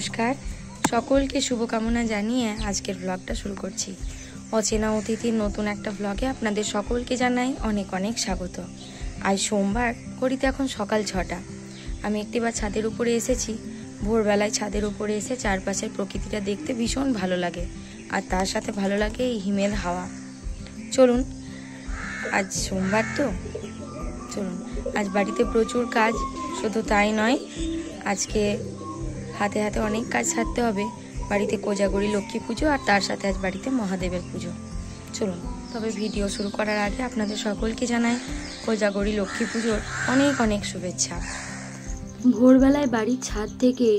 নমস্কার, সকলকে শুভকামনা জানিয়ে আজকের ব্লগটা শুরু করছি। অচেনা অতিথির নতুন একটা ব্লগে আপনাদের সকলকে জানাই অনেক অনেক স্বাগত। আজ সোমবার, ঘড়িতে এখন সকাল 6টা। আমি একটিবার ছাদের উপরে এসেছি। ভোরবেলায় ছাদের উপরে এসে চারপাশের প্রকৃতিটা দেখতে ভীষণ ভালো লাগে, আর তার সাথে ভালো লাগে এই হিমেল হাওয়া। চলুন, আজ সোমবার তো চলুন, আজ বাড়িতে প্রচুর কাজ। শুধু তাই নয়, আজকে হাতে হাতে অনেক কাজ সারতে হবে। বাড়িতে কোজাগরি লক্ষ্মী পুজো, আর তার সাথে আজ বাড়িতে মহাদেবের পুজো। চলুন, তবে ভিডিও শুরু করার আগে আপনাদের সকলকে জানাই কোজাগরি লক্ষ্মী পুজোর অনেক অনেক শুভেচ্ছা। ভোরবেলায় বাড়ির ছাদ থেকে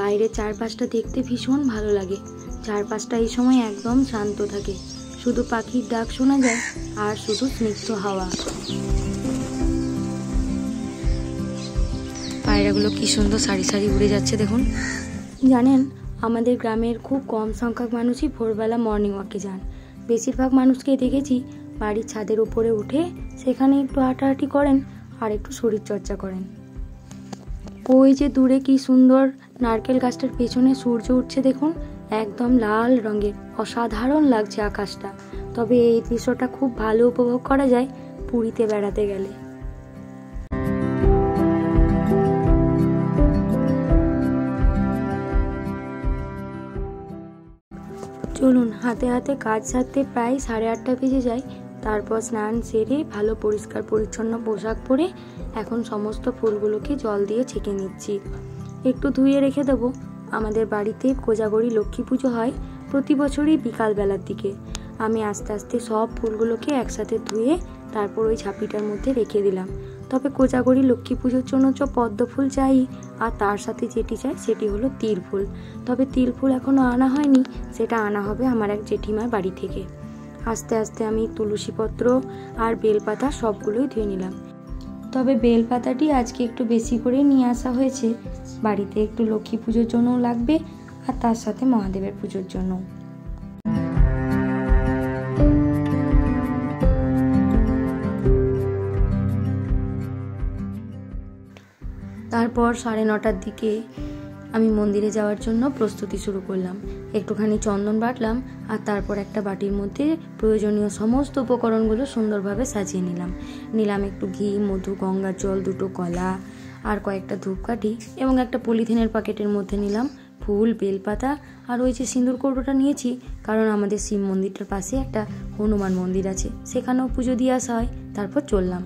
বাইরের চারপাশটা দেখতে ভীষণ ভালো লাগে। চারপাশটা এই সময় একদম শান্ত থাকে, শুধু পাখির ডাক শোনা যায় আর শুধু স্নিগ্ধ হাওয়া। পায়রাগুলো কি সুন্দর সারি সারি উড়ে যাচ্ছে দেখুন। জানেন, আমাদের গ্রামের খুব কম সংখ্যক মানুষই ভোরবেলা মর্নিং ওয়াকে যান। বেশিরভাগ মানুষকে দেখেছি বাড়ির ছাদের উপরে উঠে সেখানে একটু হাঁটাহাঁটি করেন আর একটু শরীরচর্চা করেন। ওই যে দূরে কি সুন্দর নারকেল গাছটার পেছনে সূর্য উঠছে দেখুন, একদম লাল রঙের, অসাধারণ লাগছে আকাশটা। তবে এই দৃশ্যটা খুব ভালো উপভোগ করা যায় পুরীতে বেড়াতে গেলে। চলুন, হাতে হাতে কাজ সারতে প্রায় 8:30 বেজে যায়। তারপর স্নান সেরে ভালো পরিষ্কার পরিচ্ছন্ন পোশাক পরে এখন সমস্ত ফুলগুলোকে জল দিয়ে ছেঁকে নিচ্ছি। একটু ধুয়ে রেখে দেবো। আমাদের বাড়িতে কোজাগরি লক্ষ্মী পুজো হয় প্রতি বছরই বিকালবেলার দিকে। আমি আস্তে আস্তে সব ফুলগুলোকে একসাথে ধুয়ে তারপর ওই ঝাঁপিটার মধ্যে রেখে দিলাম। তবে কোজাগরি লক্ষ্মী পুজোর জন্য তো পদ্ম ফুল চাই, আর তার সাথে যেটি চাই সেটি হলো তিল ফুল। তবে তিল ফুল এখনও আনা হয়নি, সেটা আনা হবে আমার এক জেঠিমার বাড়ি থেকে। আস্তে আস্তে আমি তুলসী পত্র আর বেলপাতা সবগুলোই ধুয়ে নিলাম। তবে বেলপাতাটি আজকে একটু বেশি করে নিয়ে আসা হয়েছে, বাড়িতে একটু লক্ষ্মী পুজোর জন্যও লাগবে আর তার সাথে মহাদেবের পুজোর জন্য। তারপর 9:30টার দিকে আমি মন্দিরে যাওয়ার জন্য প্রস্তুতি শুরু করলাম। একটুখানি চন্দন বাটলাম আর তারপর একটা বাটির মধ্যে প্রয়োজনীয় সমস্ত উপকরণগুলো সুন্দরভাবে সাজিয়ে নিলাম একটু ঘি, মধু, গঙ্গার জল, 2টো কলা আর কয়েকটা ধূপকাঠি, এবং একটা পলিথিনের প্যাকেটের মধ্যে নিলাম ফুল, বেলপাতা আর ওই যে সিঁদুর কৌটোটা নিয়েছি, কারণ আমাদের শিব মন্দিরটার পাশে একটা হনুমান মন্দির আছে, সেখানেও পুজো দিয়ে আসা হয়। তারপর চললাম।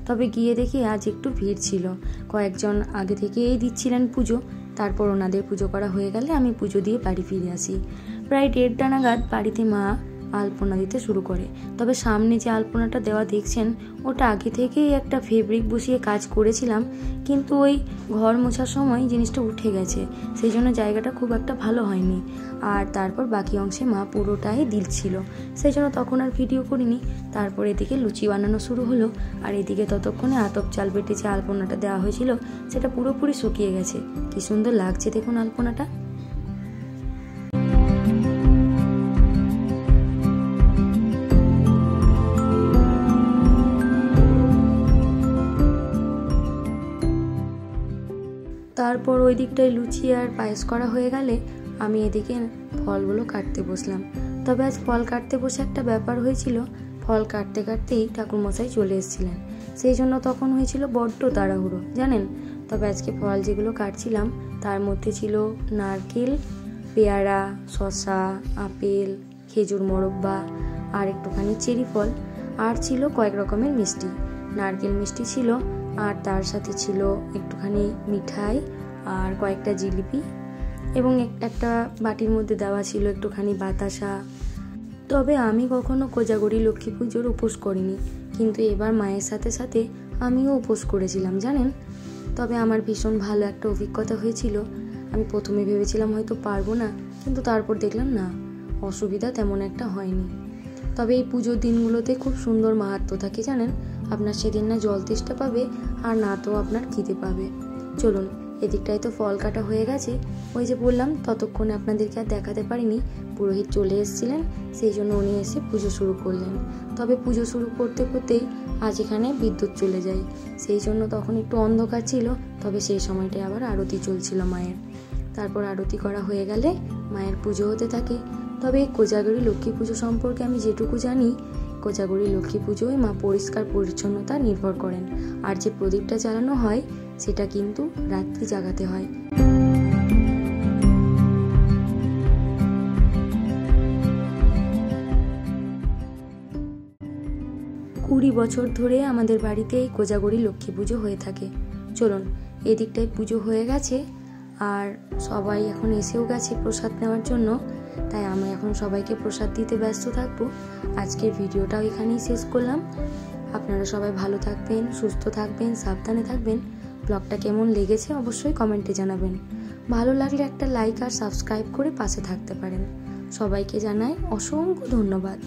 তবে গিয়ে দেখি আজ একটু ভিড় ছিল, কয়েকজন আগে থেকেই দিচ্ছিলেন পুজো। তারপর ওনাদের পুজো করা হয়ে গেলে আমি পুজো দিয়ে বাড়ি ফিরে আসি। প্রায় 1:30টা নাগাদ বাড়িতে মা আলপনা দিতে শুরু করে। তবে সামনে যে আলপনাটা দেওয়া দেখছেন, ওটা আগে থেকেই একটা ফেব্রিক বসিয়ে কাজ করেছিলাম, কিন্তু ওই ঘর মোছার সময় জিনিসটা উঠে গেছে, সেই জন্য জায়গাটা খুব একটা ভালো হয়নি। আর তারপর বাকি অংশে মা পুরোটাই দিচ্ছিল, সেই জন্য তখন আর ভিডিও করিনি। তারপর এদিকে লুচি বানানো শুরু হলো, আর এদিকে ততক্ষণে আতপ চাল বেটে যে আলপনাটা দেওয়া হয়েছিল সেটা পুরোপুরি শুকিয়ে গেছে। কি সুন্দর লাগছে দেখুন আলপনাটা। তারপর ওই দিকটায় লুচি আর পায়েস করা হয়ে গেলে আমি এদিকে ফলগুলো কাটতে বসলাম। তবে আজ ফল কাটতে বসে একটা ব্যাপার হয়েছিল, ফল কাটতে কাটতেই ঠাকুরমশাই চলে এসেছিলেন, সেই জন্য তখন হয়েছিল বড্ড তাড়াহুড়ো জানেন। তবে আজকে ফল যেগুলো কাটছিলাম তার মধ্যে ছিল নারকেল, পেয়ারা, শসা, আপেল, খেজুর মোরব্বা আর একটুখানি চেরি ফল, আর ছিল কয়েক রকমের মিষ্টি। নারকেল মিষ্টি ছিল, আর তার সাথে ছিল একটুখানি মিঠাই আর কয়েকটা জিলিপি, এবং একটা বাটির মধ্যে দেওয়া ছিল একটুখানি বাতাসা। তবে আমি কখনো কোজাগরি লক্ষ্মী পুজোর উপোস করিনি, কিন্তু এবার মায়ের সাথে সাথে আমিও উপোস করেছিলাম জানেন। তবে আমার ভীষণ ভালো একটা অভিজ্ঞতা হয়েছিল। আমি প্রথমে ভেবেছিলাম হয়তো পারবো না, কিন্তু তারপর দেখলাম না, অসুবিধা তেমন একটা হয়নি। তবে এই পুজোর দিনগুলোতে খুব সুন্দর মাহাত্ম্য থাকে জানেন। আপনার সেদিন না জল তেষ্টা পাবে, আর না তো আপনার খিদে পাবে। চলুন, এদিকটায় তো ফল কাটা হয়ে গেছে। ওই যে বললাম ততক্ষণে আপনাদেরকে আর দেখাতে পারিনি, পুরোহিত চলে এসেছিলেন, সেই জন্য উনি এসে পুজো শুরু করলেন। তবে পুজো শুরু করতে করতেই আজ এখানে বিদ্যুৎ চলে যায়, সেই জন্য তখন একটু অন্ধকার ছিল। তবে সেই সময়টায় আবার আরতি চলছিল মায়ের। তারপর আরতি করা হয়ে গেলে মায়ের পুজো হতে থাকে। তবে কোজাগরী লক্ষ্মী পুজো সম্পর্কে আমি যেটুকু জানি, কোজাগরী লক্ষ্মী পুজোয় মা পরিষ্কার পরিচ্ছন্নতা নির্ভর করেন, আর যে প্রদীপটা জ্বালানো হয় সেটা কিন্তু রাত্রি জাগাতে হয়। 20 বছর ধরে আমাদের বাড়িতে এই কোজাগরী লক্ষ্মী পুজো হয়ে থাকে। চলুন, এদিকটায় পুজো হয়ে গেছে আর সবাই এখন এসেও গেছে প্রসাদ নেওয়ার জন্য, তাই আমি এখন সবাইকে প্রসাদ দিতে ব্যস্ত থাকবো। আজকের ভিডিওটাও এখানেই শেষ করলাম। আপনারা সবাই ভালো থাকবেন, সুস্থ থাকবেন, সাবধানে থাকবেন। ব্লগটা কেমন লেগেছে অবশ্যই কমেন্টে জানাবেন। ভালো লাগলে একটা লাইক আর সাবস্ক্রাইব করে পাশে থাকতে পারেন। সবাইকে জানাই অসংখ্য ধন্যবাদ।